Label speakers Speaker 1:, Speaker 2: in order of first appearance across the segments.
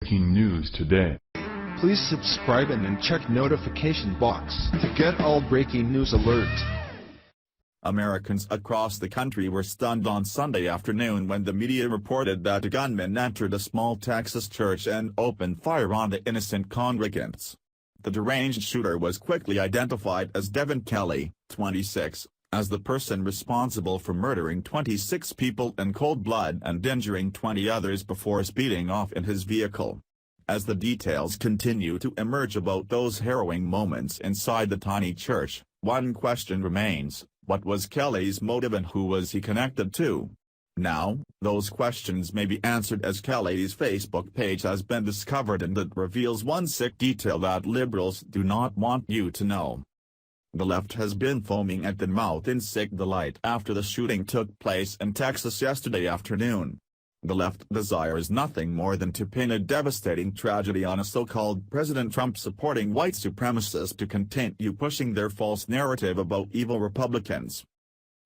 Speaker 1: Breaking news today.
Speaker 2: Please subscribe and then check notification box to get all breaking news alerts.
Speaker 3: Americans across the country were stunned on Sunday afternoon when the media reported that a gunman entered a small Texas church and opened fire on the innocent congregants. The deranged shooter was quickly identified as Devin Kelley, 26, as the person responsible for murdering 26 people in cold blood and injuring 20 others before speeding off in his vehicle. As the details continue to emerge about those harrowing moments inside the tiny church, one question remains: what was Kelley's motive and who was he connected to? Now, those questions may be answered as Kelley's Facebook page has been discovered and it reveals one sick detail that liberals do not want you to know. The left has been foaming at the mouth in sick delight after the shooting took place in Texas yesterday afternoon. The left desires nothing more than to pin a devastating tragedy on a so-called President Trump supporting white supremacists to continue pushing their false narrative about evil Republicans.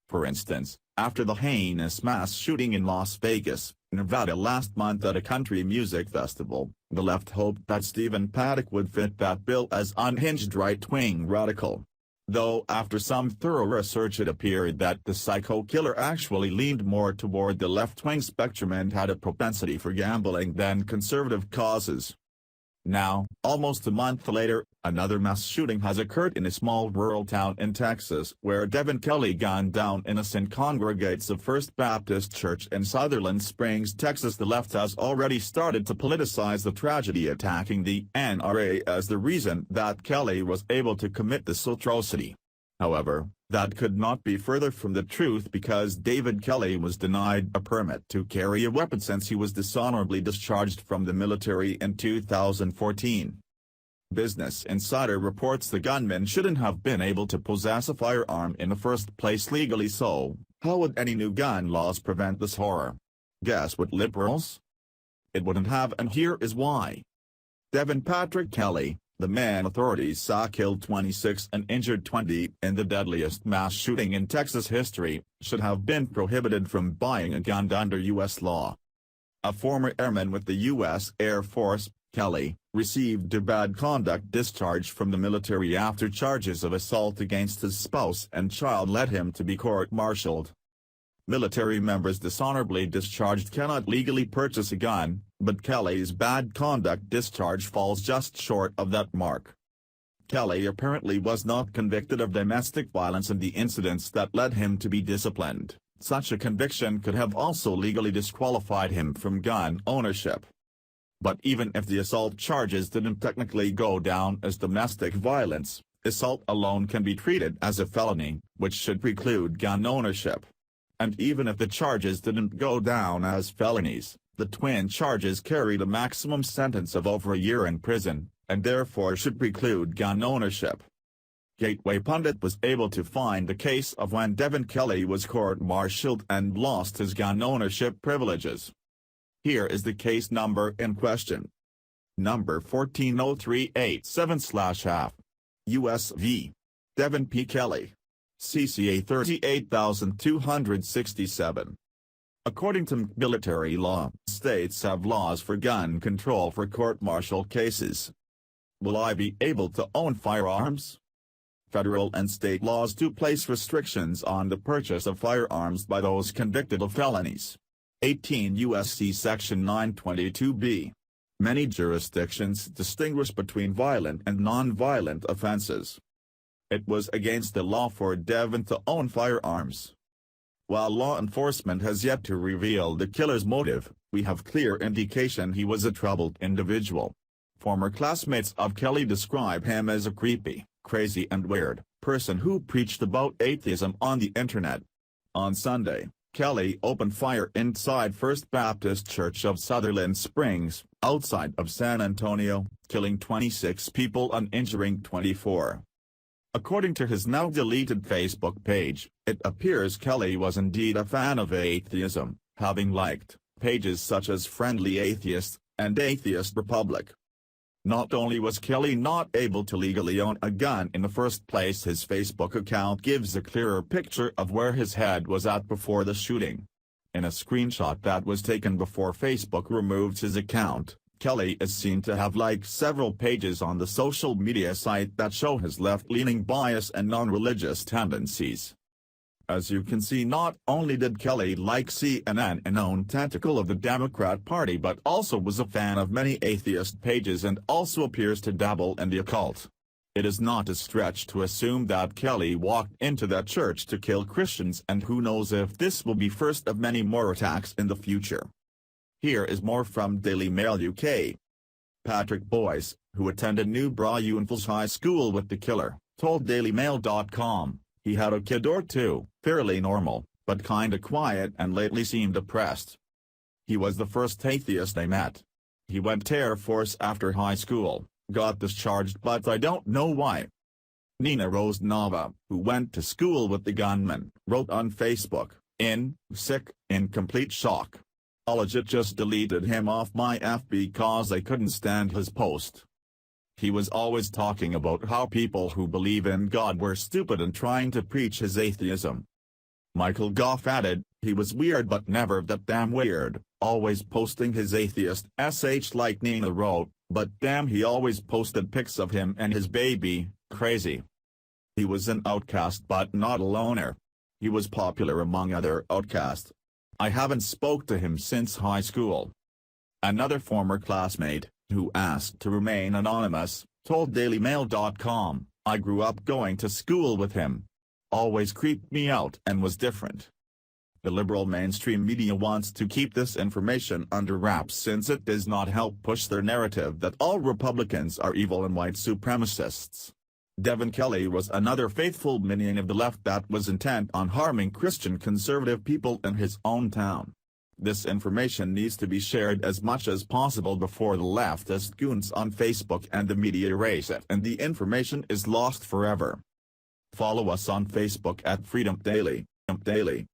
Speaker 3: For instance, after the heinous mass shooting in Las Vegas, Nevada last month at a country music festival, the left hoped that Stephen Paddock would fit that bill as unhinged right-wing radical. Though after some thorough research it appeared that the psycho killer actually leaned more toward the left-wing spectrum and had a propensity for gambling than conservative causes. Now, almost a month later, another mass shooting has occurred in a small rural town in Texas where Devin Kelley gunned down innocent congregates of First Baptist Church in Sutherland Springs, Texas. The left has already started to politicize the tragedy, attacking the NRA as the reason that Kelley was able to commit this atrocity. However, that could not be further from the truth because David Kelley was denied a permit to carry a weapon since he was dishonorably discharged from the military in 2014. Business Insider reports the gunman shouldn't have been able to possess a firearm in the first place legally, so how would any new gun laws prevent this horror? Guess what, liberals? It wouldn't have, and here is why. Devin Patrick Kelley, the man authorities saw killed 26 and injured 20 in the deadliest mass shooting in Texas history, should have been prohibited from buying a gun under U.S. law. A former airman with the U.S. Air Force, Kelley, received a bad conduct discharge from the military after charges of assault against his spouse and child led him to be court-martialed. Military members dishonorably discharged cannot legally purchase a gun, but Kelley's bad conduct discharge falls just short of that mark. Kelley apparently was not convicted of domestic violence and the incidents that led him to be disciplined. Such a conviction could have also legally disqualified him from gun ownership. But even if the assault charges didn't technically go down as domestic violence, assault alone can be treated as a felony, which should preclude gun ownership. And even if the charges didn't go down as felonies, the twin charges carried a maximum sentence of over a year in prison, and therefore should preclude gun ownership. Gateway Pundit was able to find the case of when Devin Kelley was court-martialed and lost his gun ownership privileges. Here is the case number in question. Number 140387/F. U.S. v. Devin P. Kelley. CCA 38267. According to military law, states have laws for gun control for court-martial cases. Will I be able to own firearms? Federal and state laws do place restrictions on the purchase of firearms by those convicted of felonies. 18 U.S.C. Section 922b. Many jurisdictions distinguish between violent and non-violent offenses. It was against the law for Devin to own firearms. While law enforcement has yet to reveal the killer's motive, we have clear indication he was a troubled individual. Former classmates of Kelley describe him as a creepy, crazy and weird person who preached about atheism on the internet. On Sunday, Kelley opened fire inside First Baptist Church of Sutherland Springs, outside of San Antonio, killing 26 people and injuring 24. According to his now-deleted Facebook page, it appears Kelley was indeed a fan of atheism, having liked pages such as Friendly Atheist and Atheist Republic. Not only was Kelley not able to legally own a gun in the first place, his Facebook account gives a clearer picture of where his head was at before the shooting. In a screenshot that was taken before Facebook removed his account, Kelly is seen to have liked several pages on the social media site that show his left-leaning bias and non-religious tendencies. As you can see, not only did Kelly like CNN, a known tentacle of the Democrat Party, but also was a fan of many atheist pages and also appears to dabble in the occult. It is not a stretch to assume that Kelly walked into that church to kill Christians, and who knows if this will be first of many more attacks in the future. Here is more from Daily Mail UK. Patrick Boyce, who attended Newborough Unfils High School with the killer, told DailyMail.com, he had a kid or two, fairly normal, but kinda quiet and lately seemed depressed. He was the first atheist I met. He went to Air Force after high school, got discharged, but I don't know why. Nina Rose Nava, who went to school with the gunman, wrote on Facebook, in complete shock. I legit just deleted him off my FB because I couldn't stand his post. He was always talking about how people who believe in God were stupid and trying to preach his atheism. Michael Goff added, he was weird but never that damn weird, always posting his atheist sh like Nina wrote, but damn, he always posted pics of him and his baby, crazy. He was an outcast but not a loner. He was popular among other outcasts. I haven't spoke to him since high school. Another former classmate, who asked to remain anonymous, told DailyMail.com, I grew up going to school with him. Always creeped me out and was different. The liberal mainstream media wants to keep this information under wraps since it does not help push their narrative that all Republicans are evil and white supremacists. Devin Kelly was another faithful minion of the left that was intent on harming Christian conservative people in his own town. This information needs to be shared as much as possible before the leftist goons on Facebook and the media erase it and the information is lost forever. Follow us on Facebook at Freedom Daily.